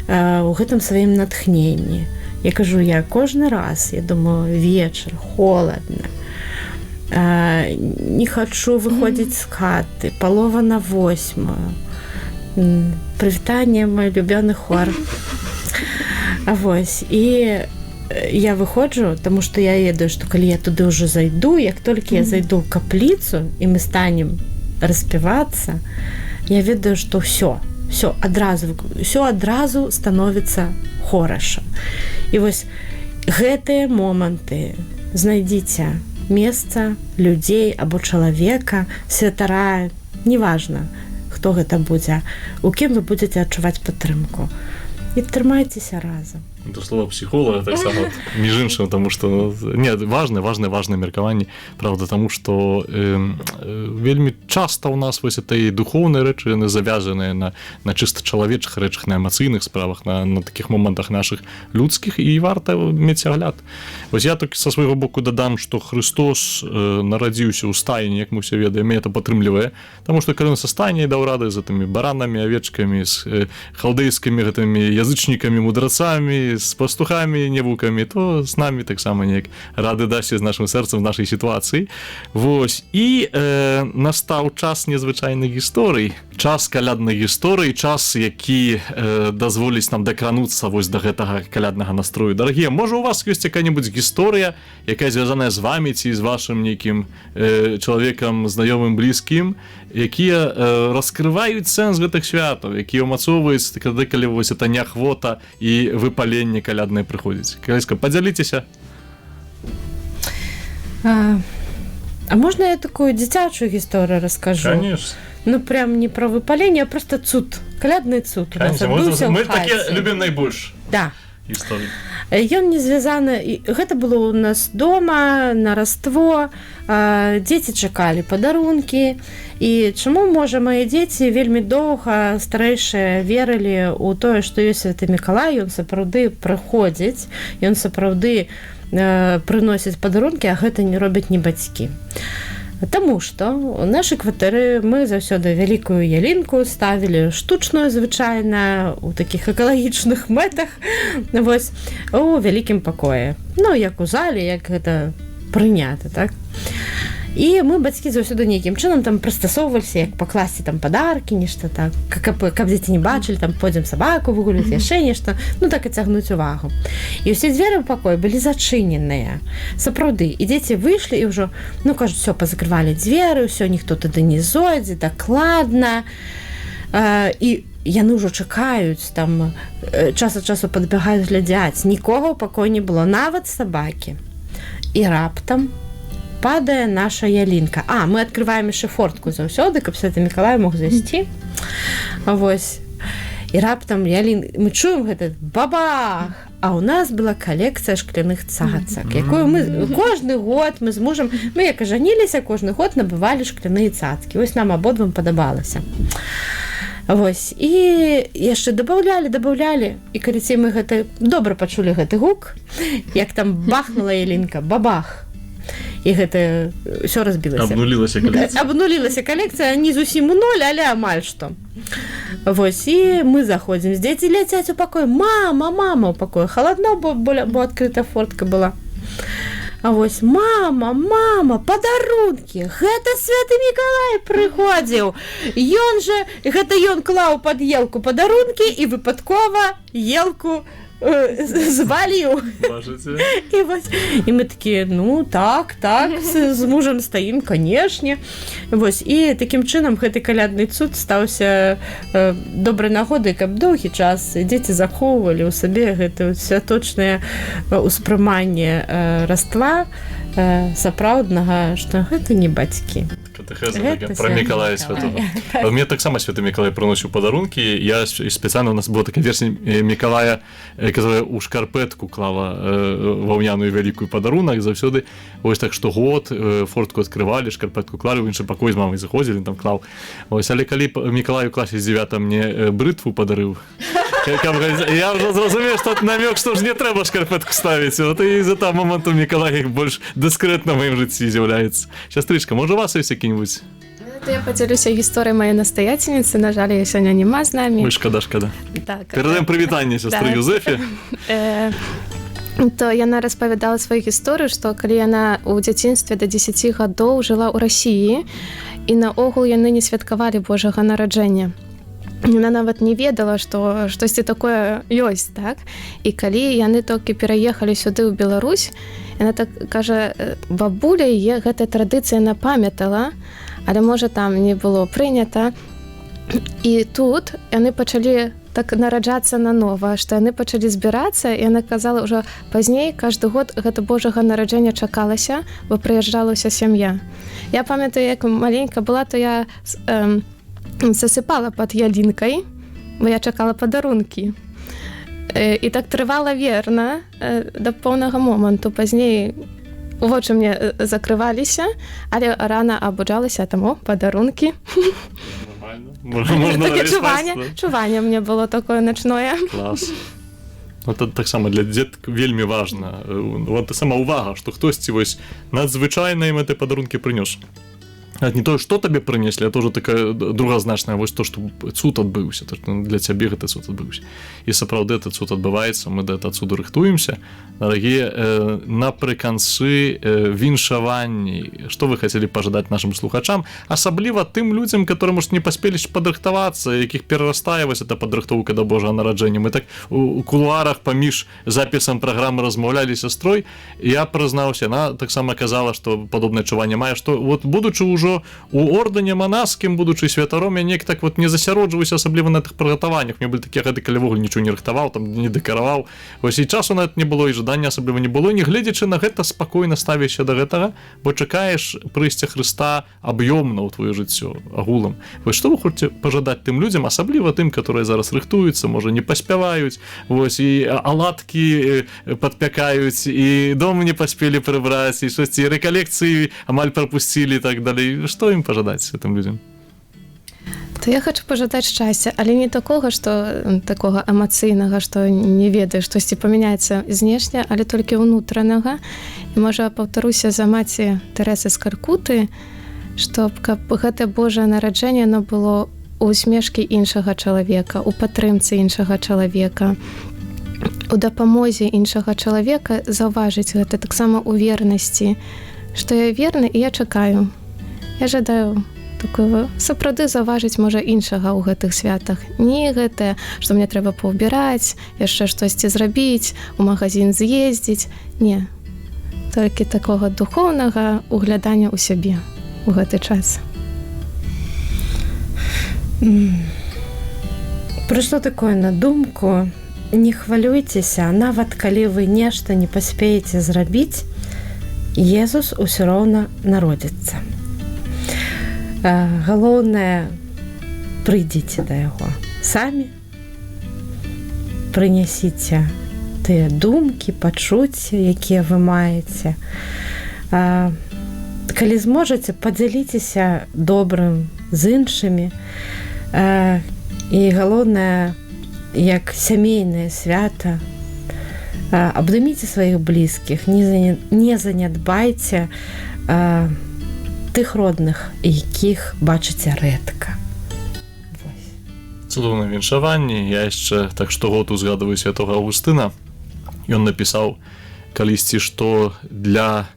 у гэтым сваім натхненні. Я кажу, я кожны раз, я думаю, вечар, холадна, не хачу выходзіць з хаты, 7:30. Прывітанне, мой любёны хор. Вось, і я выходжу, тому што я ведаю, што калі я туды ўжо зайду, як толькі я зайду ў капліцу і мы станем распявацца, я ведаю, што ўсё адразу становіцца хораша. І вось гэтыя моманты знайдзіце месца, людзей або чалавека, святара, неважна, хто гэта будзе, у кім вы будзеце адчуваць падтрымку. І трымайцеся разам. Это слово психолога, так само, між іншим, тому що, не, важне меркаванне, правда, тому що вельмі часто у нас ось ці духовні речі, вони зав'язані на чисто чоловічих речах, на емоційних справах, на таких моментах наших людських, і варто мати огляд. Ось я так со свого боку додам, що Христос народився у стайні, як ми всі ведаємо, і це підтримує, тому що коли він со стайні дав ради з тими баранами, овечками, з халдейськими язичниками, мудрецами, з пастухами, невуками, то з нами так само ніяк ради дасться з нашим серцем в нашій ситуації. Ось. І настав час незвичайних історій, час калядних історій, час, який дозволить нам докрануться ось до гэтага калядного настрою. Дорогі, може у вас є яка-небудь історія, яка зв'язана з вами, ці з вашим неким чоловіком, знайомим, близьким, які розкривають сенс гэтых святов, які умацовують, коли ось ця неохвота і випалення калядне приходить. Каліска, поділіться. А можна я такую дзіцячую гісторію розкажу? Конечно. Ну, прям не про выпаление, а просто цуд. Калядный цуд. Мы такі любим найбольш. Да. Історії. Ён не звязаны, гэта было у нас дома на Раство, дзеці чакалі падарункі, і чаму, можа, мае дзеці вельмі доўга старэйшыя верылі ў тое, што ёсць Святы Мікалай, ён сапраўды прыходзіць, ён сапраўды прыносіць падарункі, а гэта не робяць не бацькі. Таму што у нашай кватэры мы заўсёды вялікую ялінку ставілі штучную звычайна у такіх экалагічных мэтах, вось, у вялікім пакоі. Ну, як у зале, як гэта прынята, так? І мы, бацькі, заўсёды нейкім чынам там прыстасоўваліся, як пакласці там падаркі, нешта так, каб дзеці не бачылі, там пойдзем сабаку выгуляць, яшчэ нешта, ну так і цягнуць увагу. І ўсе дзверы ў пакоі былі зачыненыя, сапраўды, і дзеці выйшлі і ўжо, ну, кажуць, все, пазакрывалі дзверы, ўсё, ніхто туды не зойдзе, дакладна, і яны ўжо чакаюць, там, час ад часу падбягаюць глядзяць, нікога ў пакоі не было, нават сабакі. І раптам падае наша ялінка. Мы адкрываем яшчэ фортку заўсёды, каб Святы Мікалай мог зайсці. Вось. І раптам мы чуем гэта бабах! А ў нас была калекцыя шкляных цацак, якую мы кожны год мы з мужам, мы як ажаніліся, кожны год набывалі шкляныя цацкі. Вось нам абодвум падабалася. Вось. І яшчэ дабаўлялі. І калі мы гэта добра пачулі гэты гук, як там бахнула ялінка, бабах! І гэта ўсё разбілася. Абнулілася калекцыя, не зусім у ноль, але амаль што. Вось, і мы заходзім, дзеці ляцяць у пакой. Мама ў пакоі. Халадно, бо адкрыта фортка была. А вось, мама, падарункі, гэта Святы Мікалай прыходзіў. Гэта ён клаў пад елку падарункі і выпадкова елку зваліў. І мы такія, ну так, з мужам стаім, канешне. Вось, і такім чынам гэты калядны цуд стаўся добрай нагодай, каб доўгі час дзеці захоўвалі ў сабе гэта святочнае ўспрыманне Раства, сапраўднага, што гэта не бацькі. Катэхеза Гэта такая, про Святы Миколая Миколай. Святого. А мне так само Святой Миколай приносил подарунки. Я специально, у нас была такая версия Миколая, которая у шкарпетку клала ваўняную великую подарунок завсёды. Ось так что год фортку открывали, шкарпетку клали, в інший покой з мамой заходили, там клал. Ось, але коли Миколай у класі з 9 мне бритву подарив, я вже зрозумів, що намек, що ж не треба шкарпетку ставити. От і з того моменту Миколай більш дискретно в моєму житті з'являється. Сестричка, може у вас є який-нибудь? Это я поделюся гісторыяй моей настоятельницы. На жаль, ее сегодня нема з нами. Ой, шкода. Так. Передаємо привітання сестрі Да. Юзефі. То яна распавядала сваю гісторыю, што калі яна ў дзяцінстве да 10 гадоў жыла ў Расіі, і наогул яны не святкавалі Божага нараджэння. Яна нават не ведала, што штосьці такое ёсць, так? І калі яны толькі пераехалі сюды ў Беларусь, яна так кажа, бабуля яе гэтая традыцыя напамятала, але можа там не было прынята. І тут яны пачалі так нараджацца нанова, што яны пачалі збірацца, і яна казала ўжо пазней, кажды год гэта Божага нараджэння чакалася, бо прыязджала ўся сям'я. Я памятаю, як маленька была, то я засыпала пад ялінкай, бо я чакала падарункі. І так трывала верна да поўнага моманту. Пазней вочы мне закрываліся, але рана абуджалася, таму падарункі. Можна Таке навіть чуванне мне было такое начное. Клас. Это так само для дзетак вельмі важна. Вот сама увага, што хтосьці вось надзвычайна ім гэты падарункі прынёс. Не тое, што табе прынеслі, а тоже такая другазначная, вось то, што цуд адбыўся, то, што для цябе гэты цуд адбыўся. І сапраўды этот цуд адбываецца, мы да этого цуду рыхтуемся. Дарагія, напрыканцы віншаванні, што вы хацелі пажадаць нашым слухачам, асабліва тым людзям, которые, может, не паспелі падрыхтавацца, якіх перарастае вось эта падрыхтоўка да Божага нараджэння. Мы так у кулуарах паміж запісам праграмы размаўлялі з сястрой, і я прызнаўся, яна таксама казала, што падобнае чуванне мае, што вот будучы ўжо у ордэне манаскім, будучы святаром, я неяк так вот не засяроджваюся асабліва на тых прыгатаваннях. Мне былі такія гады, калі вогуле нічого не рыхтаваў, там не дэкараваў. Вось і часу на гэта не было, і жадання асабліва не было. Не гледзячы на гэта, спакойна ставішся да гэтага, бо чакаеш прыйсця Хрыста аб'ёмна ў твоё жыццё агулам. Вось што вы хочаце пажадаць тым людзям, асабліва тым, которые зараз рыхтуюцца, можа не паспяваюць, вось і аладкі падпякаюць, і дом не паспелі прыбраць, і штосьці рэкалекцыі амаль прапусцілі і так далей. Што ім пажадаць гэтым людзям? То я хочу пажадаць шчасця, але не такога, што такога эмацыйнага, што не ведаеш, штосьці памяняецца знешне, але толькі ўнутранага. І можа паўтаруся за маці Тэрэсы з Калькуты, што каб гэтае Божае нараджэнне оно было у усмешкі іншага чалавека, у падтрымцы іншага чалавека, у дапамозе іншага чалавека заўважыць гэта таксама ў вернасці, што я верны і я чакаю. Я жадаю такого сапраўды заўважыць можа іншага ў гэтых святах. Не гэтае, што мне трэба паўбіраць, яшчэ штосьці зрабіць, у магазин з'ездзіць. Не. Толькі такога духоўнага углядання ў сябе у гэты час. Прыйшло такое на думку: не хвалюйцеся, нават калі вы нешта не паспееце зрабіць, Езус усё роўна народзіцца. Галоўнае, прыйдзіце да яго самі, прынясіце тыя думкі, пачуцці, якія вы маеце. Калі зможаце, падзяліцеся добрым з іншымі. І галоўнае, як сямейнае свята, абдыміце сваіх блізкіх, не занядбайце тых родных, якіх бачыце рэдка. Цудоўнае віншаванне. Я яшчэ так штогод узгадваю святога Аўгустына. Ён напісаў калісьці, што для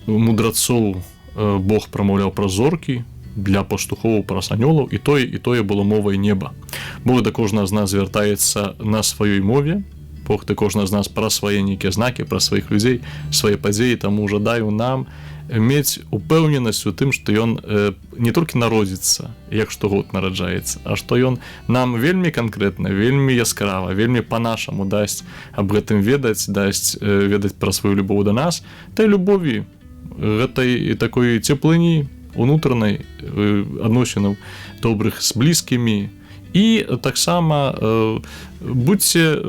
мудрацоў Бог прамаўляў праз зоркі, для пастухоў праз анёлаў, і тое было мовай неба. Бог да кожнага з нас звяртаецца на сваёй мове. Бог да кожнага з нас праз свае нейкія знакі, праз сваіх людзей, свае падзеі, таму жадаю нам мець упэўненасць у тым, што ён не толькі народзіцца, як штогод нараджаецца, а што ён нам вельмі канкрэтна, вельмі яскрава, вельмі па-нашаму дасць аб гэтым ведаць, дасць ведаць пра сваю любоў да нас, той любові, гэтай такой цеплыні, унутранай адносінаў добрых з блізкімі, і таксама будьце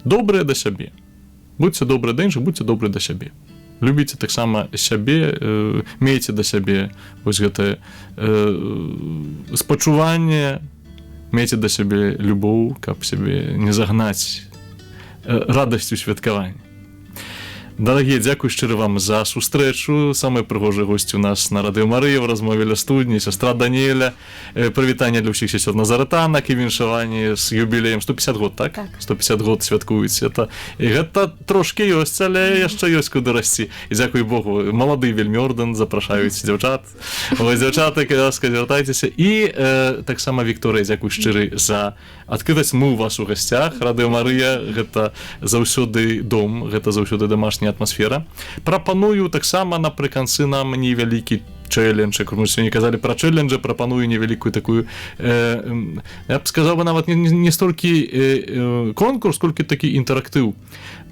добрыя да сябе. Будьце добрыя да іншых, будьце добрыя да сябе. Любіце таксама сябе, мейце да сябе вось гэтае спачуванне, мейце да сябе любоў, каб сябе не загнаць радасцю святкавання. Дарагія, дзякуй шчыра вам за сустрэчу. Самыя прыгожыя госці у нас на Радыё Марыя в размове ля студні, сястра Даніэля. Прывітанне для ўсіх сясцёр назаратанак і віншаванне з юбілеем 150 год, так? Так. 150 год святкуюць. І гэта трошкі ёсць, але яшчэ ёсць куды расці. І дзякуй Богу, малады вельмі ордэн, запрашаюць дзяўчат. Ось, дзяўчаты, ласка, звяртайцеся. І таксама Вікторыя, дзякуй шчыры за адкрытасць. Мы ў вас у гасцях. Радыё Марыя — гэта заўсёды дом, гэта заўсёды домашняя атмасфера. Прапаную таксама напрыканцы нам невялікі чэлендж, як мы сёння казалі пра чэлленджы, прапаную невялікую такую, я б сказаў бы нават не столькі конкурс, колькі такі інтэрактыў.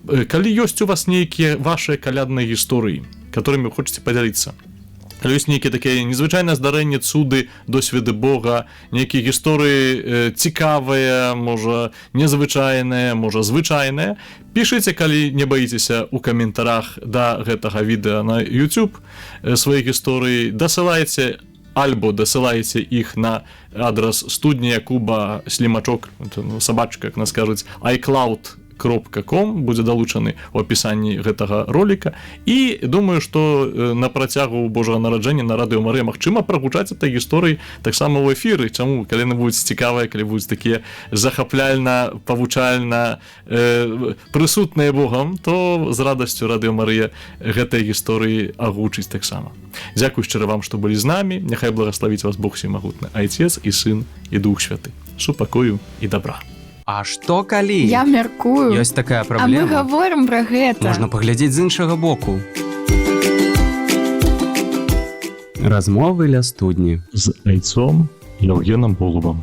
Калі ёсць у вас нейкія вашыя калядныя гісторыі, которымі вы хочаце падзяліцца, калі ёсць нейкія такія незвычайныя здарэнні, цуды, досведы Бога, нейкія гісторыі цікавыя, можа незвычайныя, можа звычайныя, пішыце, калі не баіцеся, у каментарах да гэтага відэа на YouTube свае гісторыі, дасылайце альбо дасылаеце іх на адрас студні Якуба Слімачок, сабачка, як нас кажуць, iCloud.com, будзе далучаны ў апісанні гэтага роліка. І думаю, што на працягу Божага нараджэння на Радыё Марыя магчыма прагучаць этой гісторыі таксама ў эфіры. Чаму? Калі яны будуць цікавыя, калі будуць такія захапляльна, павучальна прысутныя Богам, то з радасцю Радыё Марыя гэтай гісторыі агучыць таксама. Дзякуй шчыра вам, што былі з намі. Няхай благаславіць вас Бог всемагутны, Айцец і Сын і Дух Святы. Супакою і добра. А што калі? Я мяркую. Ёсць такая А мы праблема. гаворым пра гэта. Можна паглядзець з іншага боку. Размовы ля студні. З Айцом Євгеном Голубом.